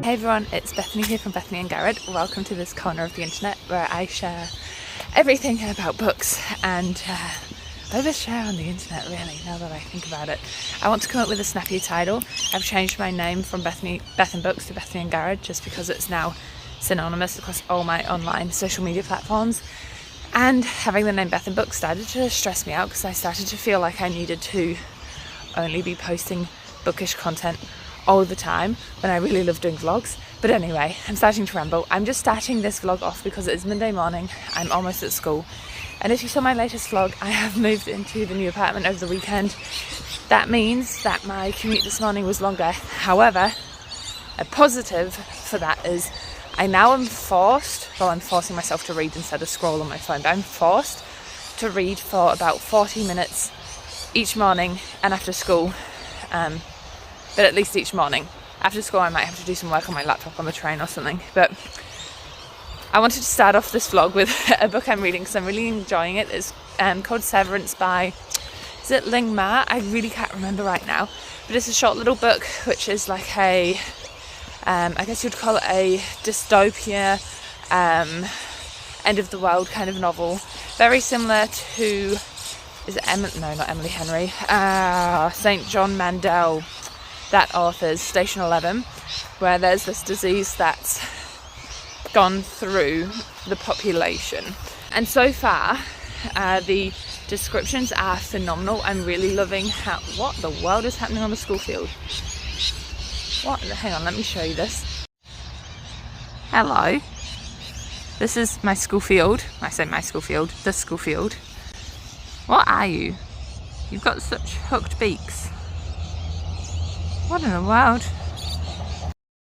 Hey everyone, it's Bethany here from Bethany and Garrett. Welcome to this corner of the internet where I share everything about books and overshare on the internet, really, now that I think about it. I want to come up with a snappy title. I've changed my name from Beth and Books to Bethany and Garrett just because it's now synonymous across all my online social media platforms. And having the name Beth and Books started to stress me out because I started to feel like I needed to only be posting bookish content all the time when I really love doing vlogs. But anyway, I'm starting to ramble. I'm just starting this vlog off because it's Monday morning. I'm almost at school. And if you saw my latest vlog, I have moved into the new apartment over the weekend. That means that my commute this morning was longer. However, a positive for that is I now am I'm forcing myself to read instead of scroll on my phone, but I'm forced to read for about 40 minutes each morning and after school. But at least each morning. After school I might have to do some work on my laptop on the train or something. But I wanted to start off this vlog with a book I'm reading because I'm really enjoying it. It's called Severance by, is it Ling Ma? I really can't remember right now. But it's a short little book which is like a, I guess you'd call it a dystopia, end of the world kind of novel. Very similar to, is it not Emily Henry, St. John Mandel, that author's Station 11, where there's this disease that's gone through the population. And so far, the descriptions are phenomenal. I'm really loving what the world is happening on the school field. Hang on, let me show you this. Hello. This is my school field. I say my school field, the school field. What are you? You've got such hooked beaks. What in the world?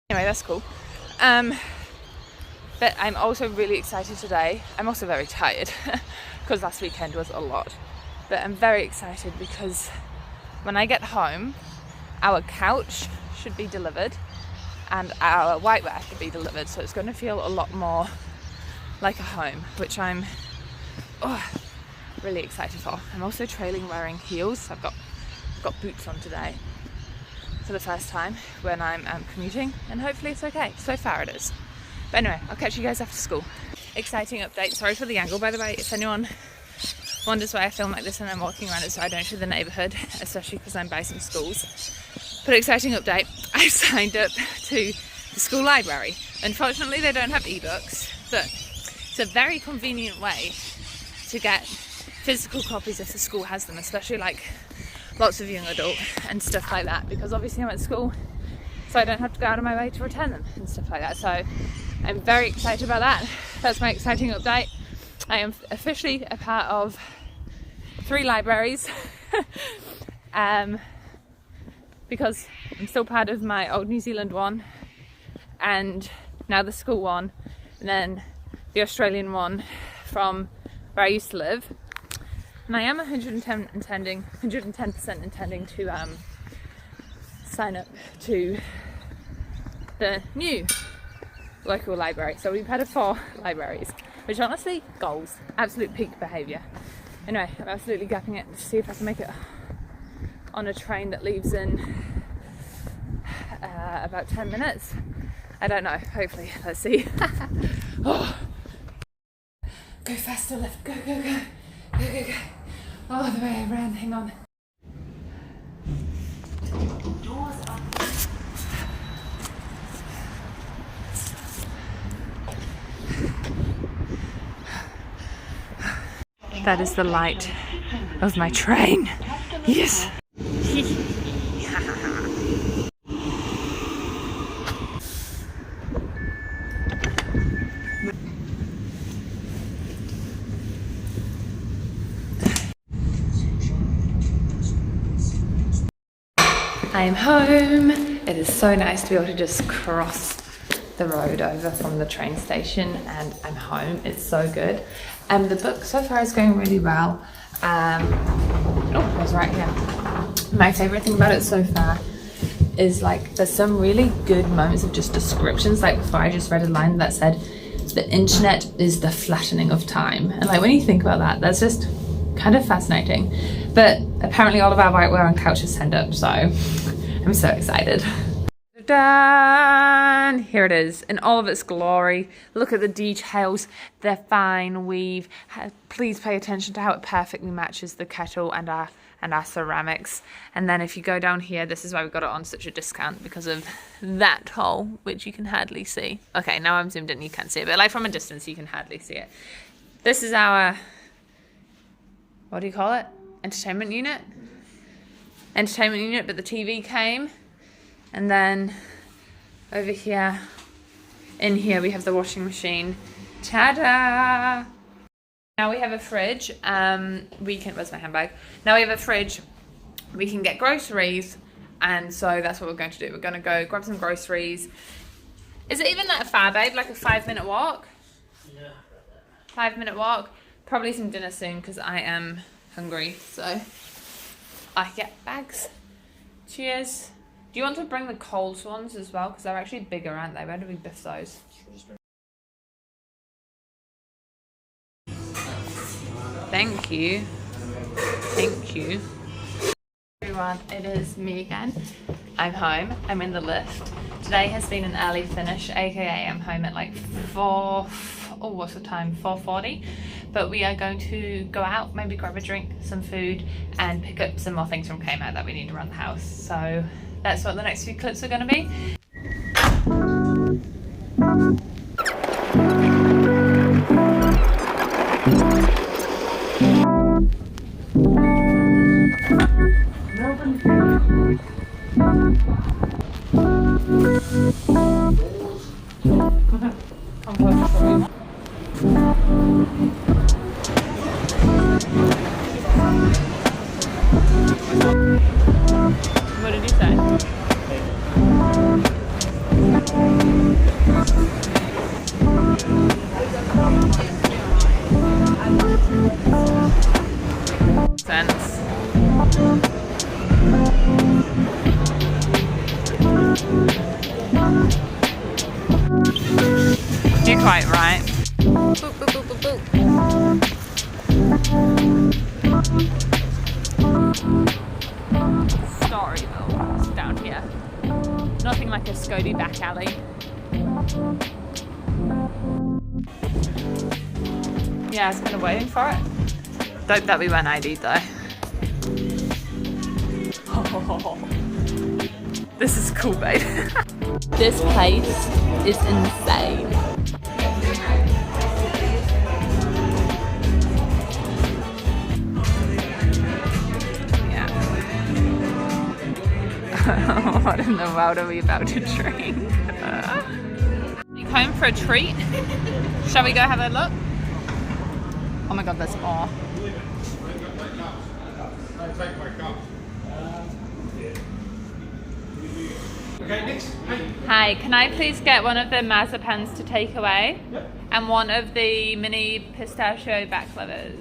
Anyway, that's cool. But I'm also really excited today. I'm also very tired because last weekend was a lot. But I'm very excited because when I get home, our couch should be delivered and our whiteware should be delivered. So it's going to feel a lot more like a home, which I'm really excited for. I'm also trailing wearing heels. I've got boots on today for the first time when I'm commuting, and hopefully it's okay. So far it is. But anyway, I'll catch you guys after school. Exciting update. Sorry for the angle, by the way. If anyone wonders why I film like this and I'm walking around it so I don't show the neighbourhood, especially because I'm by some schools. But exciting update. I've signed up to the school library. Unfortunately, they don't have ebooks, but it's a very convenient way to get physical copies if the school has them, especially like lots of young adult and stuff like that, because obviously I'm at school, so I don't have to go out of my way to return them and stuff like that. So I'm very excited about that. That's my exciting update. I am officially a part of 3 libraries because I'm still part of my old New Zealand one, and now the school one, and then the Australian one from where I used to live. And I am 110% intending to sign up to the new local library. So we've had 4 libraries, which honestly, goals, absolute peak behaviour. Anyway, I'm absolutely gapping it to see if I can make it on a train that leaves in about 10 minutes. I don't know, hopefully, let's see. Oh. Go faster, left, go. Oh, the way I ran, hang on. Doors up. That is the light of my train. Yes. I am home. It is so nice to be able to just cross the road over from the train station and I'm home. It's so good. The book so far is going really well. It's right here. My favorite thing about it so far is like there's some really good moments of just descriptions. Like before I just read a line that said the internet is the flattening of time, and like when you think about that, that's just kind of fascinating. But apparently all of our whiteware and couches turned up, so I'm so excited. Done! Here it is in all of its glory. Look at the details, the fine weave. Please pay attention to how it perfectly matches the kettle and our ceramics. And then if you go down here, this is why we got it on such a discount, because of that hole, which you can hardly see. Okay, now I'm zoomed in, you can't see it, but like from a distance you can hardly see it. This is our, what do you call it? Entertainment unit, but the TV came. And then over here, in here, we have the washing machine. Ta-da! Now we have a fridge. Where's my handbag? Now we have a fridge. We can get groceries. And so that's what we're going to do. We're going to go grab some groceries. Is it even that far, babe? Like a 5-minute walk? Yeah. 5-minute walk. Probably some dinner soon because I am hungry. So I get bags. Cheers. Do you want to bring the Coles ones as well? Because they're actually bigger, aren't they? Where do we biff those? Thank you. Thank you. Everyone, it is me again. I'm home. I'm in the lift. Today has been an early finish, aka I'm home at like 4:40. But we are going to go out, maybe grab a drink, some food, and pick up some more things from Kmart that we need around the house. So that's what the next few clips are going to be. What did he say? Sense. You're quite right. Boop, boop, boop, boop, boop. Storyville is down here. Nothing like a Scody back alley. Yeah, I was kind of waiting for it. Dope that we went ID though. Oh, this is cool, babe. This place is insane. Yeah. What in the world are we about to drink? Home for a treat. Shall we go have a look? Oh my god, there's more. Okay, next. Hi, can I please get one of the mazapans to take away? Yep. And one of the mini pistachio baklava's.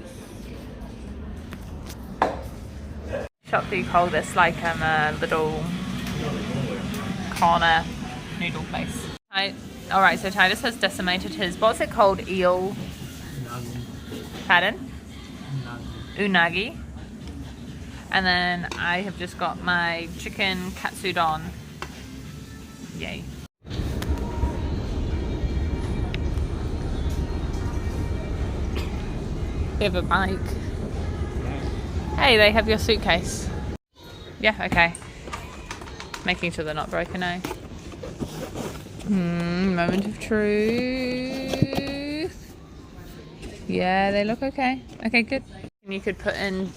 Shop do you call this? Like a little corner noodle place. Alright, so Titus has decimated his, what's it called? Eel? Pardon? Unagi. And then I have just got my chicken katsudon. Yay. We have a bike. Hey, they have your suitcase. Yeah, okay. Making sure they're not broken, eh? Moment of truth. Yeah, they look okay. Okay, good. And you could put in...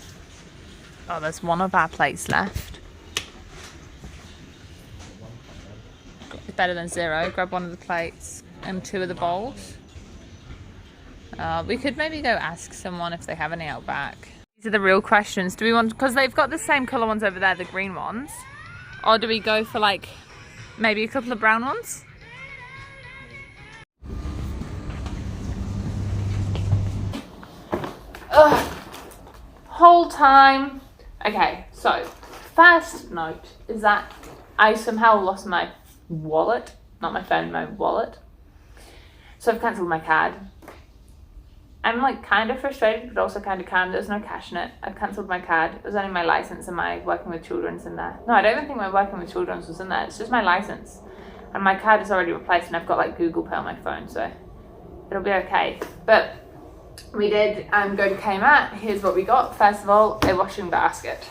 Oh, there's one of our plates left. It's better than zero. Grab one of the plates and 2 of the bowls. We could maybe go ask someone if they have any out back. These are the real questions. Do we want... Because they've got the same colour ones over there, the green ones. Or do we go for like maybe a couple of brown ones? Ugh. Whole time. Okay, so first note is that I somehow lost my wallet. Not my phone, my wallet. So I've cancelled my card. I'm like kind of frustrated, but also kind of calm. There's no cash in it. I cancelled my card. It was only my license and my working with children's in there. No, I don't even think my working with children's was in there. It's just my license. And my card is already replaced, and I've got like Google Pay on my phone, so it'll be okay. But we did go to Kmart. Here's what we got. First of all, a washing basket.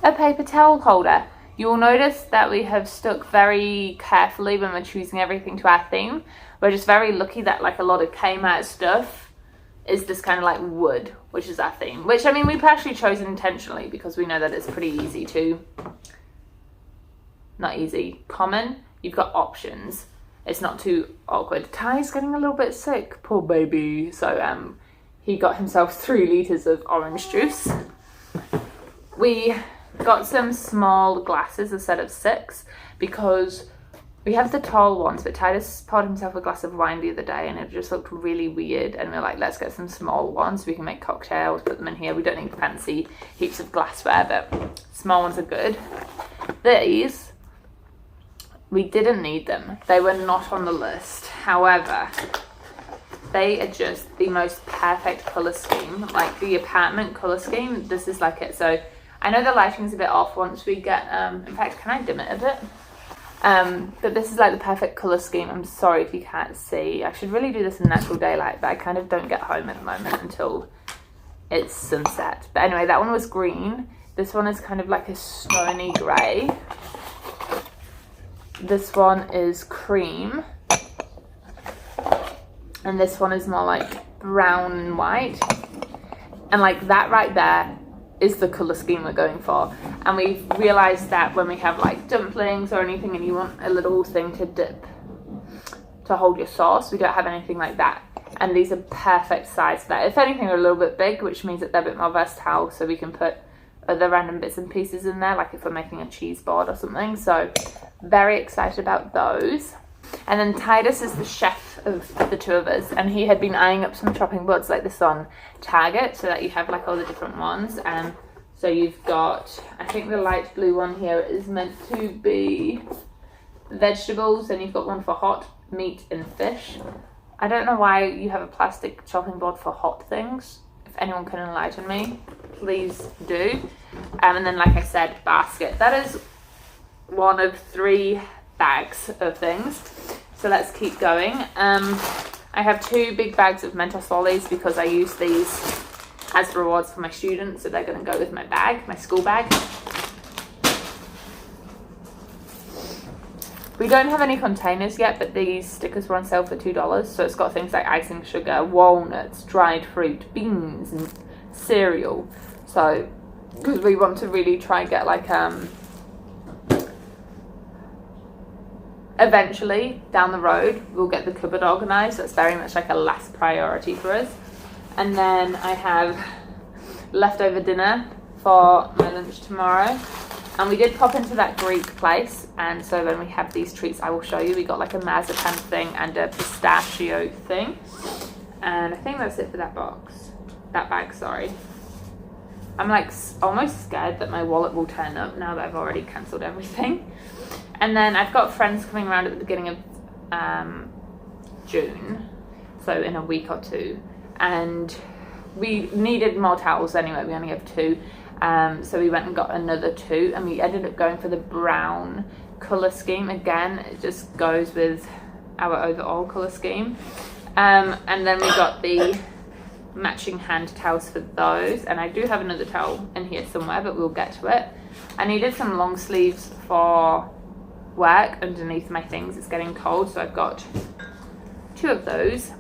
A paper towel holder. You will notice that we have stuck very carefully when we're choosing everything to our theme. We're just very lucky that like a lot of Kmart stuff is just kind of like wood, which is our theme. Which, I mean, we've actually chosen intentionally because we know that it's pretty easy to... Not easy. Common. You've got options. It's not too awkward. Ty's getting a little bit sick. Poor baby. So he got himself 3 litres of orange juice. We got some small glasses, a set of 6, because... We have the tall ones, but Titus poured himself a glass of wine the other day and it just looked really weird, and we we're like, let's get some small ones so we can make cocktails, put them in here. We don't need fancy heaps of glassware, but small ones are good. These, we didn't need them. They were not on the list. However, they are just the most perfect colour scheme. Like the apartment colour scheme, this is like it. So I know the lighting's a bit off once we get, in fact, can I dim it a bit? But this is like the perfect colour scheme. I'm sorry if you can't see. I should really do this in natural daylight, but I kind of don't get home at the moment until it's sunset. But anyway, that one was green. This one is kind of like a stony grey. This one is cream. And this one is more like brown and white. And like that right there is the colour scheme we're going for. And we've realised that when we have like dumplings or anything and you want a little thing to dip to hold your sauce, we don't have anything like that. And these are perfect size for that. If anything, they're a little bit big, which means that they're a bit more versatile, so we can put other random bits and pieces in there, like if we're making a cheese board or something. So very excited about those. And then Titus is the chef of the 2 of us, and he had been eyeing up some chopping boards like this on Target, so that you have like all the different ones. So you've got, I think the light blue one here is meant to be vegetables, and you've got one for hot meat and fish. I don't know why you have a plastic chopping board for hot things. If anyone can enlighten me, please do. And then, like I said, basket. That is one of 3 bags of things. So let's keep going. I have 2 big bags of Mentos lollies because I use these as rewards for my students, so they're going to go with my bag, my school bag. We don't have any containers yet, but these stickers were on sale for $2, so it's got things like icing sugar, walnuts, dried fruit, beans, and cereal. So, because we want to really try and get like eventually down the road we'll get the cupboard organized. That's very much like a last priority for us. And then I have leftover dinner for my lunch tomorrow, and we did pop into that Greek place, and so when we have these treats I will show you. We got like a marzipan thing and a pistachio thing, and I think that's it for that bag, sorry. I'm like almost scared that my wallet will turn up now that I've already cancelled everything. And then I've got friends coming around at the beginning of June, so in a week or 2, and we needed more towels anyway. We only have 2, so we went and got another 2, and we ended up going for the brown colour scheme. Again, it just goes with our overall colour scheme. And then we got the matching hand towels for those, and I do have another towel in here somewhere, but we'll get to it. I needed some long sleeves for work underneath my things. It's getting cold, so I've got 2 of those.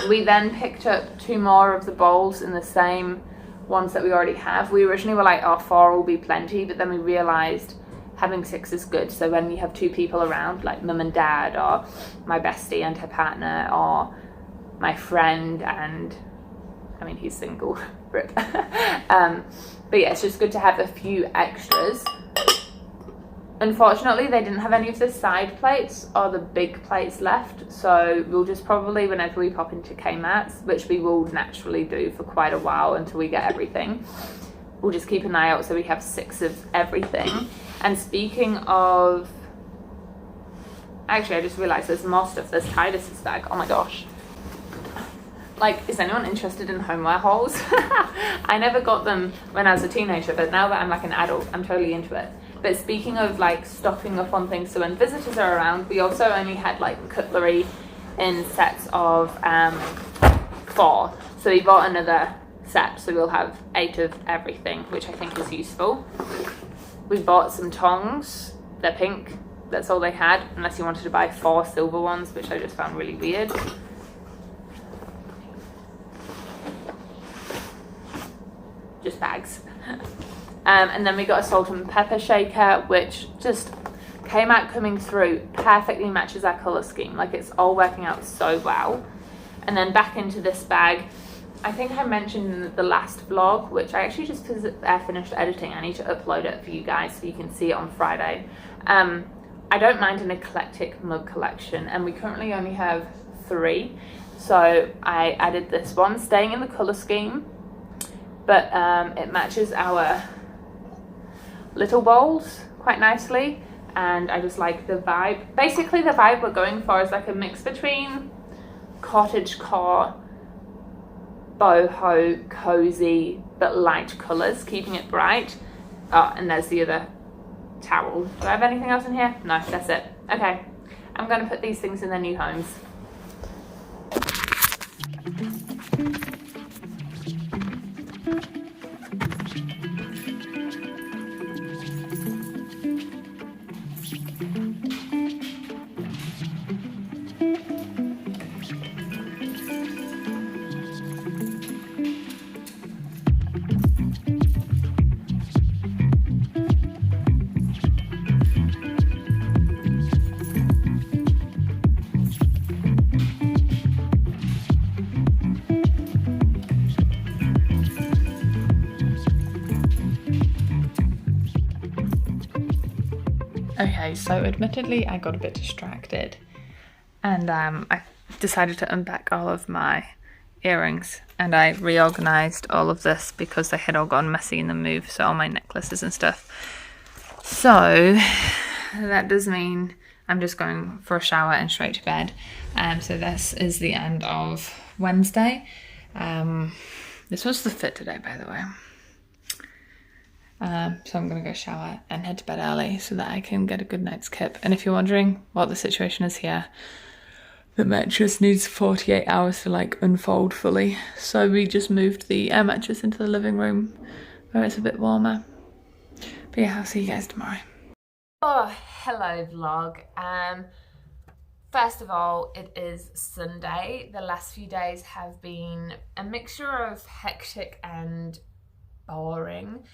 We then picked up 2 more of the bowls in the same ones that we already have. We originally were like, 4 will be plenty, but then we realized having 6 is good. So when you have 2 people around, like mum and dad, or my bestie and her partner, or my friend and, I mean, he's single, rip. But yeah, it's just good to have a few extras. Unfortunately, they didn't have any of the side plates or the big plates left, so we'll just probably, whenever we pop into Kmart's, which we will naturally do for quite a while until we get everything, we'll just keep an eye out so we have 6 of everything. And speaking of, actually I just realised there's more stuff. There's Titus's bag. Oh my gosh. like, is anyone interested in homeware hauls? I never got them when I was a teenager, but now that I'm like an adult, I'm totally into it. But speaking of like stocking up on things, so when visitors are around, we also only had like cutlery in sets of 4. So we bought another set, so we'll have 8 of everything, which I think is useful. We bought some tongs, they're pink, that's all they had, unless you wanted to buy 4 silver ones, which I just found really weird. Just bags. And then we got a salt and pepper shaker, which just came out coming through, perfectly matches our colour scheme. Like, it's all working out so well. And then back into this bag, I think I mentioned in the last vlog, which I actually just finished editing. I need to upload it for you guys so you can see it on Friday. I don't mind an eclectic mug collection, and we currently only have 3. So I added this one, staying in the colour scheme, but it matches our little bowls quite nicely, and I just like the vibe. Basically the vibe we're going for is like a mix between cottagecore, boho, cozy, but light colours, keeping it bright. Oh, and there's the other towel. Do I have anything else in here? No, that's it. Okay, I'm going to put these things in their new homes. Okay, so admittedly I got a bit distracted, and I decided to unpack all of my earrings, and I reorganized all of this because they had all gone messy in the move, so all my necklaces and stuff. So that does mean I'm just going for a shower and straight to bed. So this is the end of Wednesday. This was the fit today, by the way. So I'm going to go shower and head to bed early so that I can get a good night's kip. And if you're wondering what the situation is here, the mattress needs 48 hours to like unfold fully. So we just moved the air mattress into the living room where it's a bit warmer. But yeah, I'll see you guys tomorrow. Oh, hello vlog. First of all, it is Sunday. The last few days have been a mixture of hectic and boring,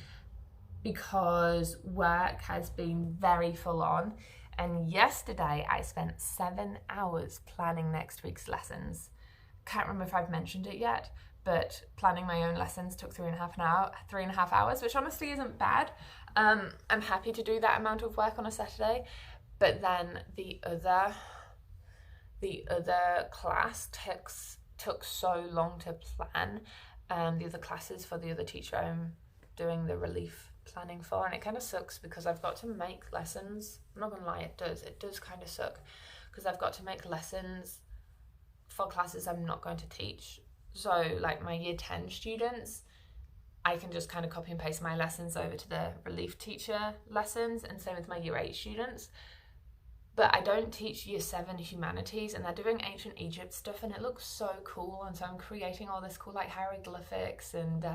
because work has been very full on, and yesterday I spent 7 hours planning next week's lessons. Can't remember if I've mentioned it yet, but planning my own lessons took 3.5 hours, which honestly isn't bad. I'm happy to do that amount of work on a Saturday, but then the other class took so long to plan. The other classes for the other teacher I'm doing the relief planning for, and it kind of sucks because I've got to make lessons. I'm not gonna lie, it does kind of suck because I've got to make lessons for classes I'm not going to teach. So like my year 10 students, I can just kind of copy and paste my lessons over to the relief teacher lessons, and same with my year 8 students. But I don't teach year 7 humanities, and they're doing ancient Egypt stuff, and it looks so cool, and so I'm creating all this cool like hieroglyphics and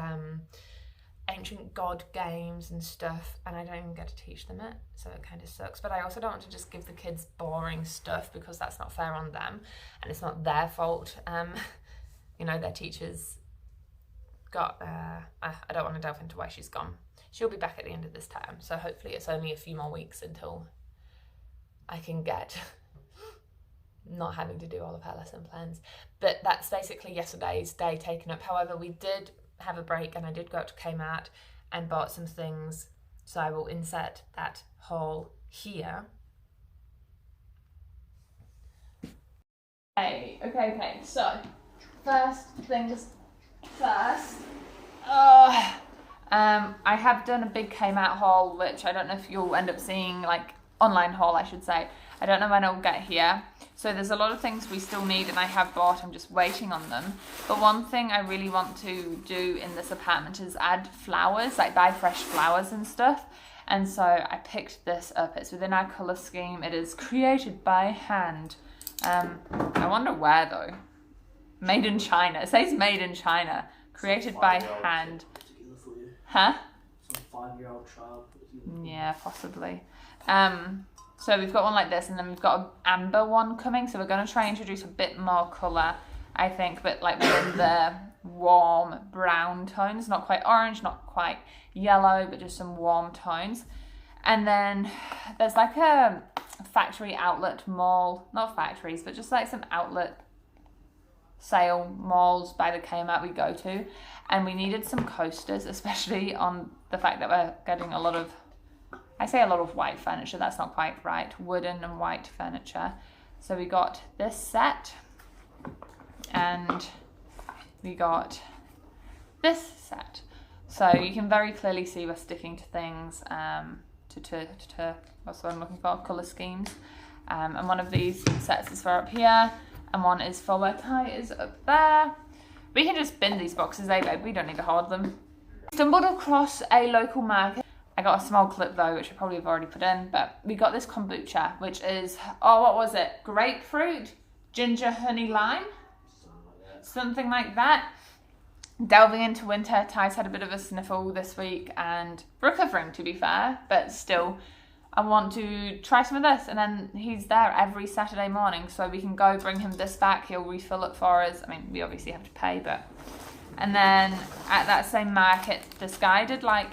ancient god games and stuff, and I don't even get to teach them it, so it kind of sucks. But I also don't want to just give the kids boring stuff because that's not fair on them, and it's not their fault. You know, their teachers got I don't want to delve into why she's gone. She'll be back at the end of this term, so hopefully it's only a few more weeks until I can get not having to do all of her lesson plans. But that's basically yesterday's day taken up. However, we did have a break, and I did go up to Kmart and bought some things, so I will insert that haul here. Okay, so first things first. I have done a big Kmart haul, which I don't know if you'll end up seeing, like online haul I should say. I don't know when it'll get here. So there's a lot of things we still need and I have bought, I'm just waiting on them. But one thing I really want to do in this apartment is add flowers, like buy fresh flowers and stuff. And so I picked this up. It's within our colour scheme. It is created by hand. I wonder where though. Made in China. It says made in China. Created by hand. Huh? Some 5-year-old child. Yeah, possibly. So we've got one like this, and then we've got an amber one coming. So we're going to try and introduce a bit more colour, I think, but like within the warm brown tones. Not quite orange, not quite yellow, but just some warm tones. And then there's like a factory outlet mall, not factories, but just like some outlet sale malls by the Kmart we go to. And we needed some coasters, especially on the fact that we're getting a lot of, I say a lot of white furniture, that's not quite right, wooden and white furniture. So we got this set, and we got this set. So you can very clearly see we're sticking to things, to what's what I'm looking for, colour schemes. And one of these sets is for up here, and one is for where Kai is up there. We can just bin these boxes, babe, we don't need to hoard them. Stumbled across a local market. I got a small clip though, which I probably have already put in, but we got this kombucha, which is, oh, what was it? Grapefruit, ginger, honey, lime? Something like that. Delving into winter, Ty's had a bit of a sniffle this week and recovering, to be fair, but still, I want to try some of this. And then he's there every Saturday morning, so we can go bring him this back. He'll refill it for us. I mean, we obviously have to pay, but. And then at that same market, this guy did like,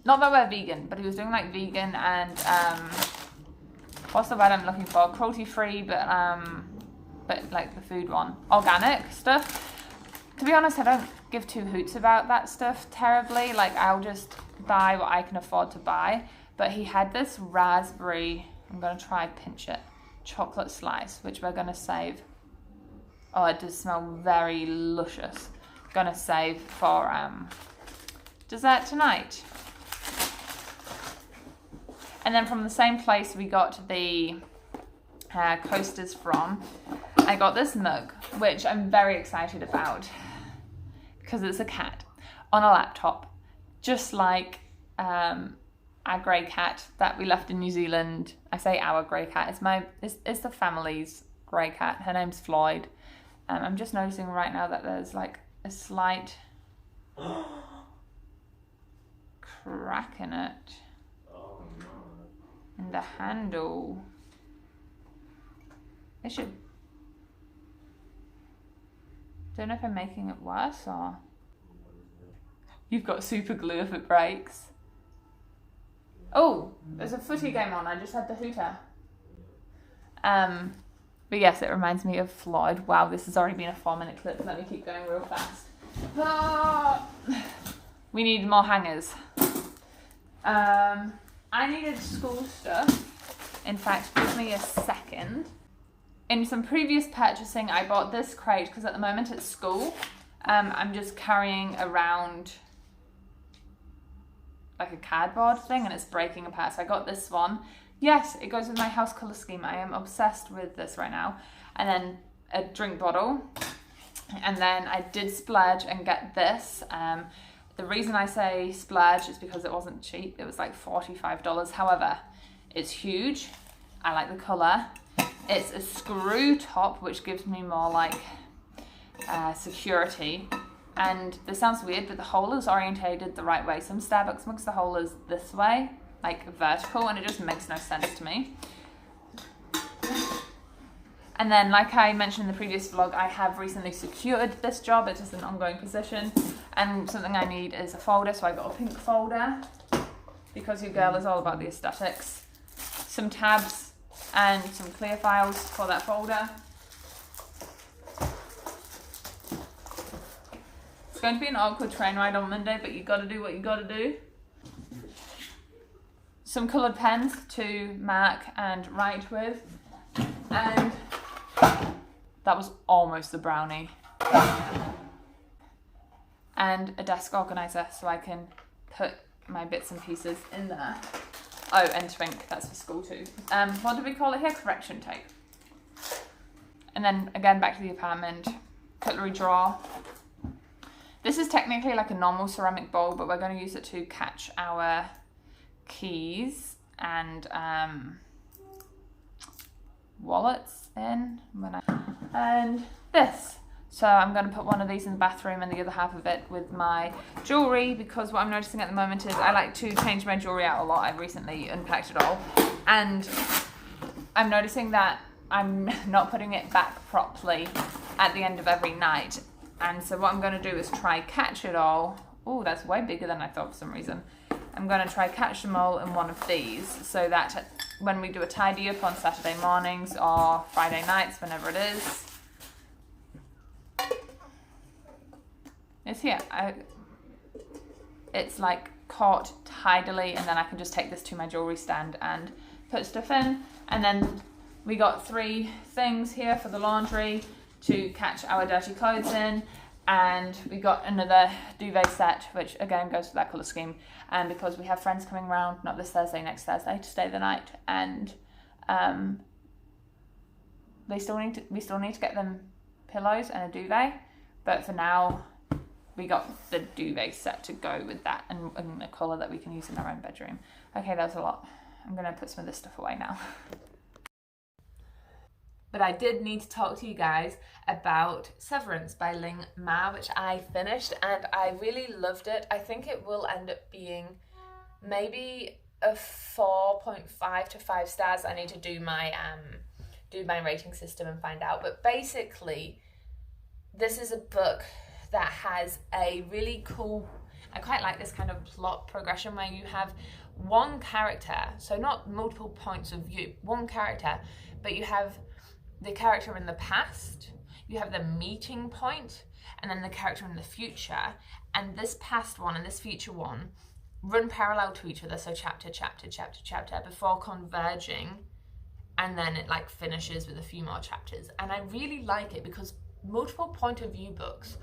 not that we're vegan, but he was doing like vegan and, what's the word I'm looking for? Cruelty free, but like the food one. Organic stuff. To be honest, I don't give two hoots about that stuff terribly. Like, I'll just buy what I can afford to buy. But he had this raspberry, I'm going to try pinch it, chocolate slice, which we're going to save. Oh, it does smell very luscious. Going to save for dessert tonight. And then from the same place we got the coasters from, I got this mug, which I'm very excited about because it's a cat on a laptop, just like our grey cat that we left in New Zealand. I say our grey cat, it's the family's grey cat. Her name's Floyd. I'm just noticing right now that there's like a slight crack in it. In the handle. I should. Don't know if I'm making it worse or. You've got super glue if it breaks. Oh, there's a footy game on. I just had the hooter. But yes, it reminds me of Floyd. Wow, this has already been a 4-minute clip. Let me keep going real fast. Ah! We need more hangers. I needed school stuff. In fact, give me a second. In some previous purchasing, I bought this crate because at the moment at school, I'm just carrying around like a cardboard thing and it's breaking apart. So I got this one. Yes, it goes with my house colour scheme. I am obsessed with this right now. And then a drink bottle. And then I did splurge and get this. The reason I say splurge is because it wasn't cheap. It was like $45. However, it's huge. I like the colour. It's a screw top, which gives me more like security. And this sounds weird, but the hole is orientated the right way. Some Starbucks mugs, the hole is this way, like vertical, and it just makes no sense to me. And then, like I mentioned in the previous vlog, I have recently secured this job. It is an ongoing position. And something I need is a folder, so I got a pink folder because your girl is all about the aesthetics. Some tabs and some clear files for that folder. It's going to be an awkward train ride on Monday, but you gotta do what you gotta do. Some coloured pens to mark and write with. And that was almost a brownie. And a desk organiser so I can put my bits and pieces in there. Oh, and twink, that's for school too. What do we call it here? Correction tape. And then again, back to the apartment, cutlery drawer. This is technically like a normal ceramic bowl, but we're going to use it to catch our keys and wallets in. And this. So I'm going to put one of these in the bathroom and the other half of it with my jewellery, because what I'm noticing at the moment is I like to change my jewellery out a lot. I've recently unpacked it all, and I'm noticing that I'm not putting it back properly at the end of every night. And so what I'm going to do is try catch it all. Oh, that's way bigger than I thought for some reason. I'm going to try catch them all in one of these, so that when we do a tidy up on Saturday mornings or Friday nights, whenever it is, it's here. It's like caught tidily, and then I can just take this to my jewellery stand and put stuff in. And then we got 3 things here for the laundry to catch our dirty clothes in, and we got another duvet set, which again goes to that colour scheme, and because we have friends coming around, not this Thursday, next Thursday, to stay the night, and we still need to get them pillows and a duvet, but for now we got the duvet set to go with that, and a colour that we can use in our own bedroom. Okay, that was a lot. I'm going to put some of this stuff away now. But I did need to talk to you guys about Severance by Ling Ma, which I finished and I really loved it. I think it will end up being maybe a 4.5 to 5 stars. I need to do my rating system and find out. But basically, this is a book that has a really cool, I quite like this kind of plot progression where you have one character, so not multiple points of view, one character, but you have the character in the past, you have the meeting point, and then the character in the future, and this past one and this future one run parallel to each other, so chapter, before converging, and then it like finishes with a few more chapters. And I really like it because multiple point of view books,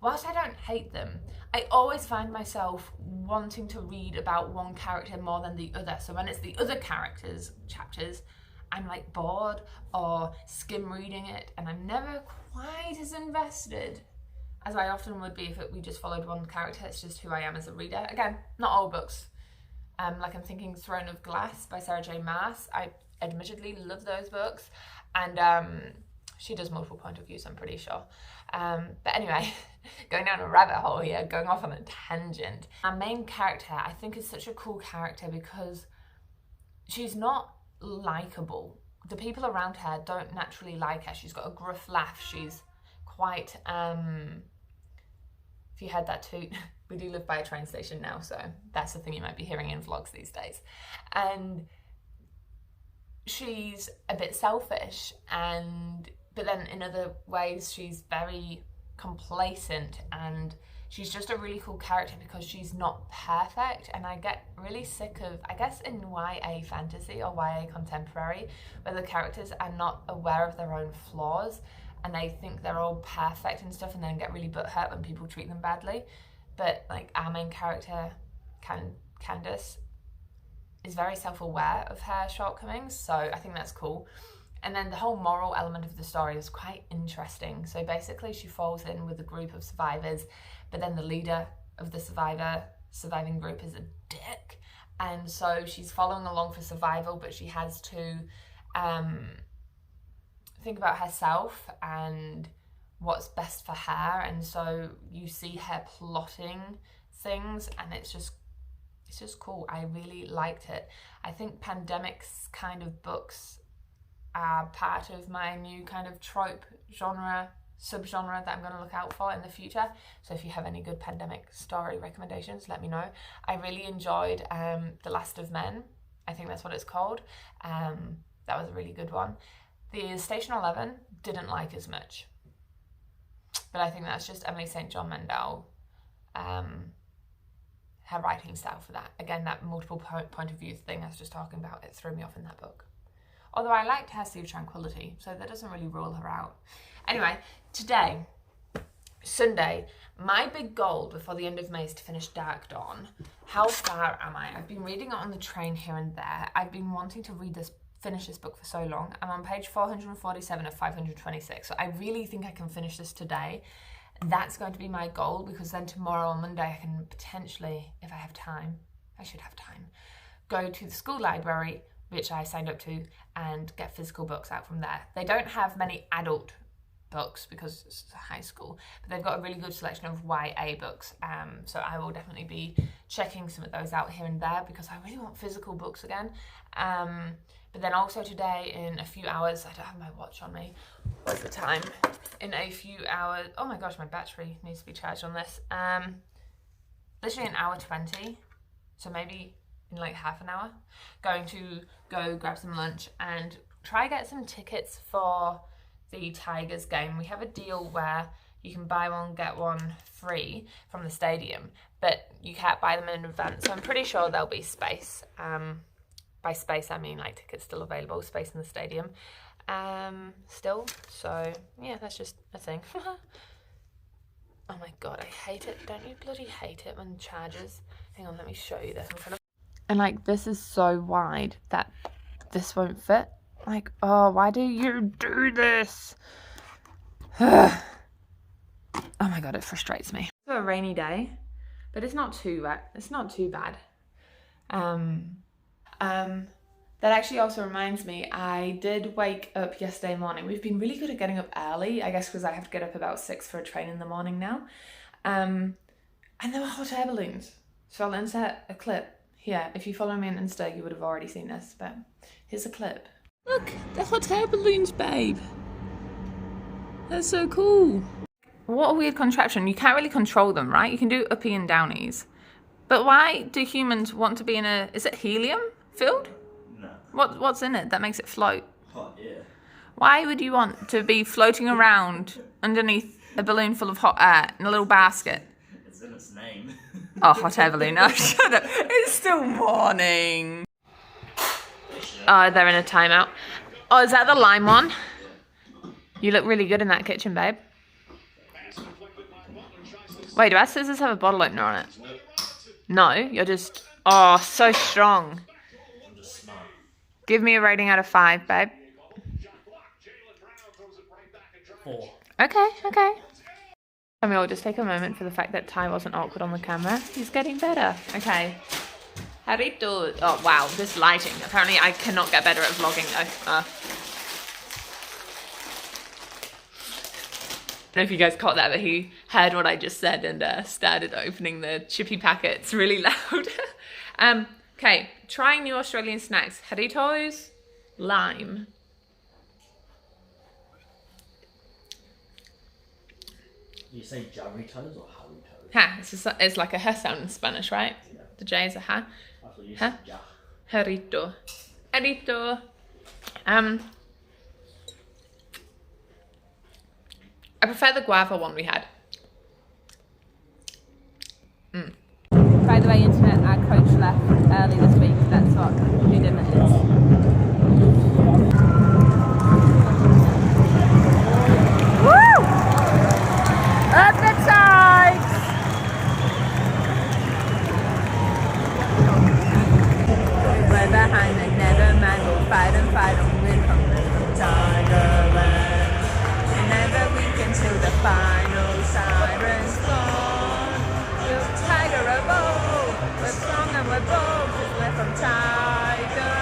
whilst I don't hate them, I always find myself wanting to read about one character more than the other. So when it's the other characters' chapters, I'm like bored or skim reading it, and I'm never quite as invested as I often would be if we just followed one character. It's just who I am as a reader. Again, not all books. Like I'm thinking Throne of Glass by Sarah J Maas. I admittedly love those books, and she does multiple point of views, I'm pretty sure. But anyway, going down a rabbit hole here, going off on a tangent. Our main character, I think, is such a cool character because she's not likable. The people around her don't naturally like her. She's got a gruff laugh. She's quite, if you heard that toot, we do live by a train station now, so that's the thing you might be hearing in vlogs these days. And she's a bit selfish, but then in other ways she's very complacent, and she's just a really cool character because she's not perfect. And I get really sick of, I guess in YA fantasy or YA contemporary, where the characters are not aware of their own flaws and they think they're all perfect and stuff, and then get really butthurt when people treat them badly. But like our main character, Candace, is very self-aware of her shortcomings, so I think that's cool. And then the whole moral element of the story is quite interesting. So basically she falls in with a group of survivors, but then the leader of the surviving group is a dick. And so she's following along for survival, but she has to think about herself and what's best for her. And so you see her plotting things, and it's just cool. I really liked it. I think pandemics kind of books are part of my new kind of trope genre, subgenre that I'm going to look out for in the future. So if you have any good pandemic story recommendations, let me know. I really enjoyed The Last of Men. I think that's what it's called. That was a really good one. The Station 11 didn't like as much, but I think that's just Emily St. John Mandel, her writing style for that. Again, that multiple point of view thing I was just talking about, it threw me off in that book. Although I liked her Sea of Tranquility, so that doesn't really rule her out. Anyway, today Sunday. My big goal before the end of May is to finish Dark Dawn. How far am I? I've been reading it on the train here and there. I've been wanting to finish this book for so long. I'm on page 447 of 526, so I really think I can finish this today. That's going to be my goal, because then tomorrow on Monday I can potentially, if I have time, I should have time, go to the school library, which I signed up to, and get physical books out from there. They don't have many adult books because it's high school, but they've got a really good selection of YA books, so I will definitely be checking some of those out here and there, because I really want physical books again. But then also today, in a few hours, I don't have my watch on me, what's the time? In a few hours, oh my gosh, my battery needs to be charged on this. Literally an hour 20, so maybe in like half an hour, going to go grab some lunch and try get some tickets for the Tigers game. We have a deal where you can buy one, get one free from the stadium, but you can't buy them in advance, so I'm pretty sure there'll be space. By space, I mean like tickets still available, space in the stadium still, so yeah, that's just a thing. Oh my god, I hate it. Don't you bloody hate it when charges? Hang on, let me show you this. And like, this is so wide that this won't fit. Like, oh, why do you do this? Oh my god, it frustrates me. It's a rainy day, but it's not too wet. It's not too bad. That actually also reminds me, I did wake up yesterday morning. We've been really good at getting up early, I guess because I have to get up about 6 for a train in the morning now. And there were hot air balloons. So I'll insert a clip here. If you follow me on Insta, you would have already seen this, but here's a clip. Look, they're hot air balloons, babe. That's so cool. What a weird contraption. You can't really control them, right? You can do uppy and downies. But why do humans want to be in a, is it helium filled? No. What's in it that makes it float? Hot air. Why would you want to be floating around underneath a balloon full of hot air in a little basket? It's in its name. Oh, hot air balloon. No, shut up. It's still morning. Oh, they're in a timeout. Oh, is that the lime one? You look really good in that kitchen, babe. Wait, do our scissors have a bottle opener on it? No, you're just... Oh, so strong. I'm just smart. Give me a rating out of 5, babe. 4. Okay. And we all just take a moment for the fact that Ty wasn't awkward on the camera. He's getting better. Okay. Harito. Oh, wow, this lighting. Apparently I cannot get better at vlogging though. I don't know if you guys caught that, but he heard what I just said and started opening the chippy packets really loud. Okay, trying new Australian snacks. Haritos, lime. You say Jarritos or Haritos? Ha, it's like a H sound in Spanish, right? Yeah. The J is a Ha. I thought you Huh? said Ja. Harito. Harito. I prefer the guava one we had. By the way, internet, our coach left early this week. That's what new dinner is. Woo! Up the tides! We're behind the never mind. We'll fight and win from the Tigerland. Never weak until the final siren's gone. We'll tiger a bow. We're strong and we're bold, 'cause we're from Tiger.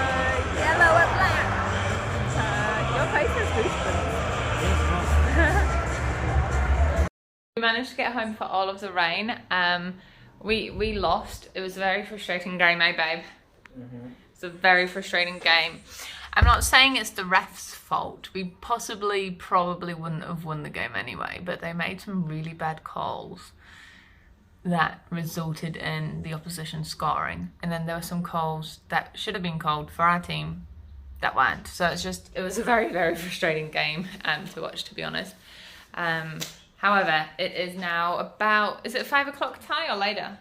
Yellow and black. Your face is goosebumps. We managed to get home for all of the rain. We lost. It was a very frustrating game, eh, babe? It's a very frustrating game. I'm not saying it's the ref's fault. We probably wouldn't have won the game anyway, but they made some really bad calls that resulted in the opposition scoring. And then there were some calls that should have been called for our team that weren't. So it was a very, very frustrating game to watch, to be honest. However, it is now about, is it 5 o'clock Thai or later?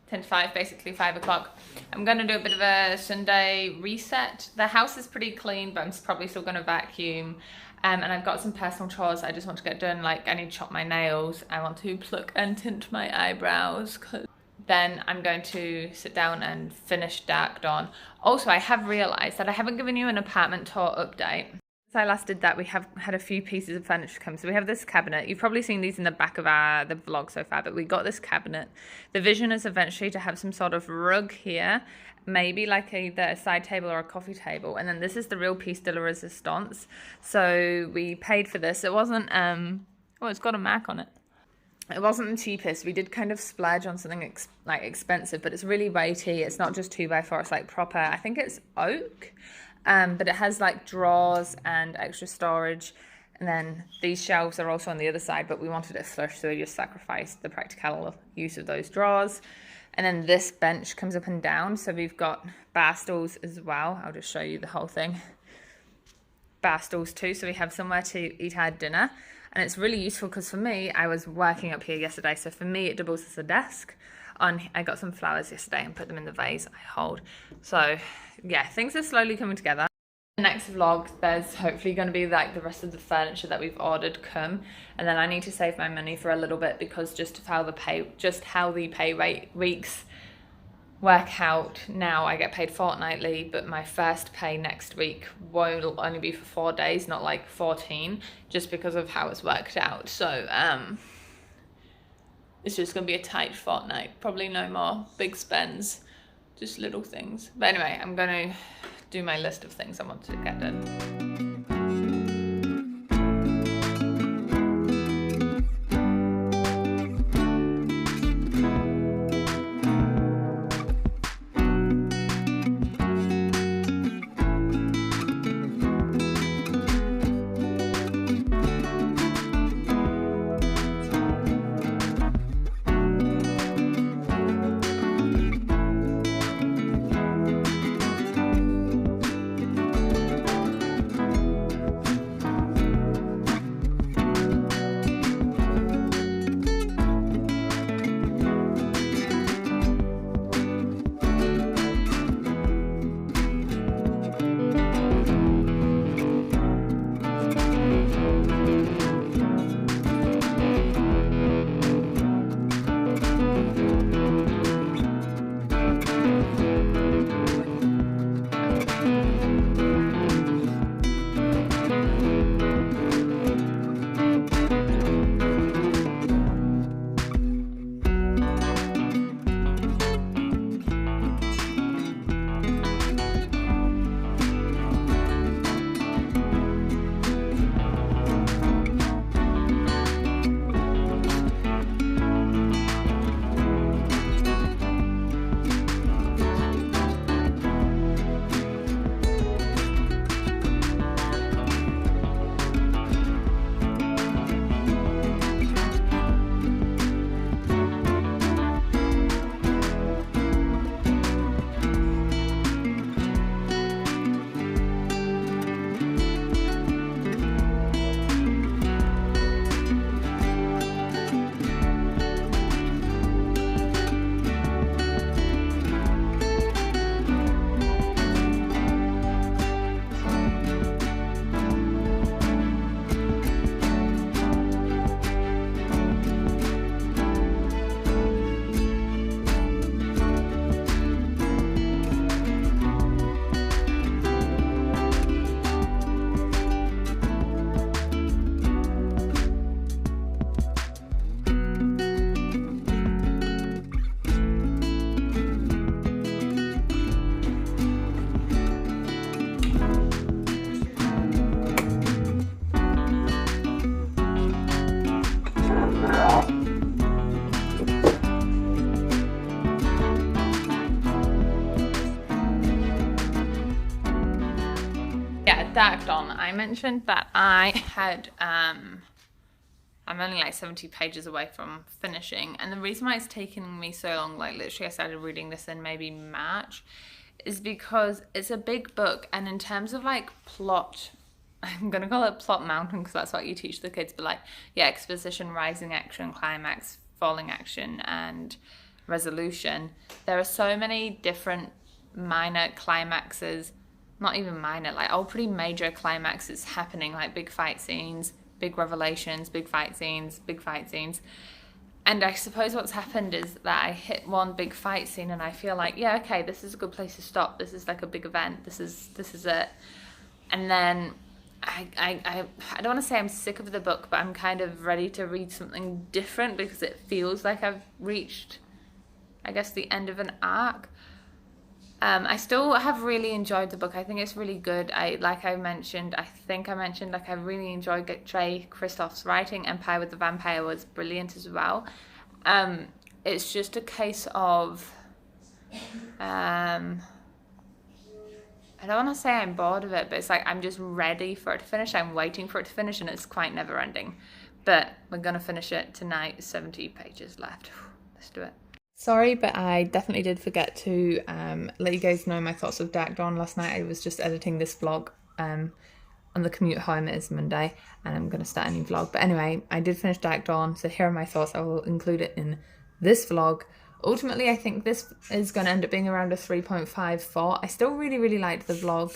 10 to 5, basically 5 o'clock. I'm going to do a bit of a Sunday reset. The house is pretty clean, but I'm probably still going to vacuum. And I've got some personal chores I just want to get done, like I need to chop my nails, I want to pluck and tint my eyebrows, cause then I'm going to sit down and finish Dark Dawn. Also, I have realised that I haven't given you an apartment tour update. Since I last did that, we have had a few pieces of furniture come. So we have this cabinet. You've probably seen these in the back of the vlog so far, but we got this cabinet. The vision is eventually to have some sort of rug here, maybe like either a side table or a coffee table. And then this is the real piece de la resistance. So we paid for this. It wasn't, oh, it's got a mark on it. It wasn't the cheapest. We did kind of splurge on something expensive, but it's really weighty. It's not just 2x4, it's like proper, I think it's oak, but it has like drawers and extra storage. And then these shelves are also on the other side, but we wanted it flush, so we just sacrificed the practical use of those drawers. And then this bench comes up and down, so we've got bar stools as well. I'll just show you the whole thing. Bar stools too, so we have somewhere to eat our dinner. And it's really useful because for me, I was working up here yesterday, so for me it doubles as a desk. I got some flowers yesterday and put them in the vase I hold. So yeah, things are slowly coming together. The next vlog, there's hopefully going to be like the rest of the furniture that we've ordered come, and then I need to save my money for a little bit because just how the pay rate weeks work out now, I get paid fortnightly, but my first pay next week will only be for 4 days, not like 14, just because of how it's worked out. So it's just gonna be a tight fortnight, probably no more big spends, just little things. But anyway, I'm gonna do my list of things I want to get done. Dark Dawn, I mentioned that I had, I'm only like 70 pages away from finishing, and the reason why it's taking me so long, like literally I started reading this in maybe March, is because it's a big book, and in terms of like plot, I'm gonna call it plot mountain because that's what you teach the kids, but like, yeah, exposition, rising action, climax, falling action, and resolution. There are so many different minor climaxes not even minor, like all pretty major climaxes happening, like big fight scenes, big revelations, big fight scenes, big fight scenes. And I suppose what's happened is that I hit one big fight scene and I feel like, yeah, okay, this is a good place to stop. This is like a big event. This is it. And then I don't want to say I'm sick of the book, but I'm kind of ready to read something different because it feels like I've reached, I guess, the end of an arc. I still have really enjoyed the book. I think it's really good. I mentioned, I really enjoyed Trey Kristoff's writing. Empire with the Vampire was brilliant as well. It's just a case of, I don't want to say I'm bored of it, but it's like I'm just ready for it to finish. I'm waiting for it to finish, and it's quite never ending. But we're going to finish it tonight. 70 pages left. Let's do it. Sorry, but I definitely did forget to let you guys know my thoughts of Dark Dawn last night. I was just editing this vlog on the commute home. It is Monday, and I'm going to start a new vlog. But anyway, I did finish Dark Dawn, so here are my thoughts. I will include it in this vlog. Ultimately, I think this is going to end up being around a 3.54. I still really liked the vlog,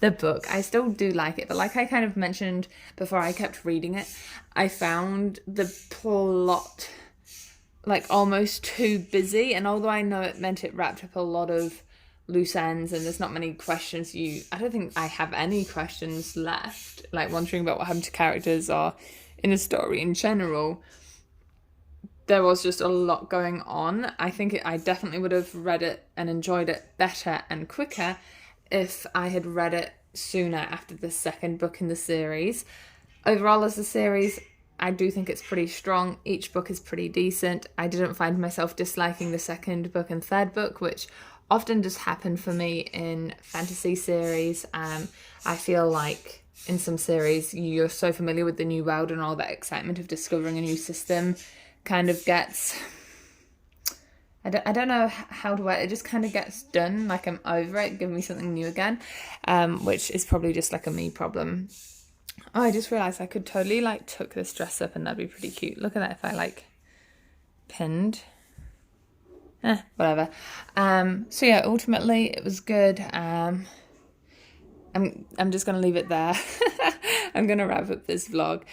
the book. I still do like it, but like I kind of mentioned before I kept reading it, I found the plot like almost too busy, and although I know it meant it wrapped up a lot of loose ends and there's not many questions, I don't think I have any questions left, like wondering about what happened to characters or in a story in general. There was just a lot going on. I think I definitely would have read it and enjoyed it better and quicker if I had read it sooner after the second book in the series. Overall, as a series, I do think it's pretty strong. Each book is pretty decent. I didn't find myself disliking the second book and third book, which often does happen for me in fantasy series. I feel like in some series you're so familiar with the new world and all that excitement of discovering a new system kind of gets... I don't know how to word it. It just kind of gets done. Like I'm over it. Give me something new again, which is probably just like a me problem. Oh, I just realised I could totally like tuck this dress up and that'd be pretty cute. Look at that if I like pinned. Whatever. So yeah, ultimately it was good. I'm just gonna leave it there. I'm gonna wrap up this vlog.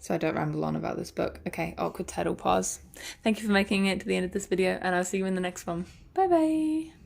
So I don't ramble on about this book. Okay, awkward title pause. Thank you for making it to the end of this video, and I'll see you in the next one. Bye bye.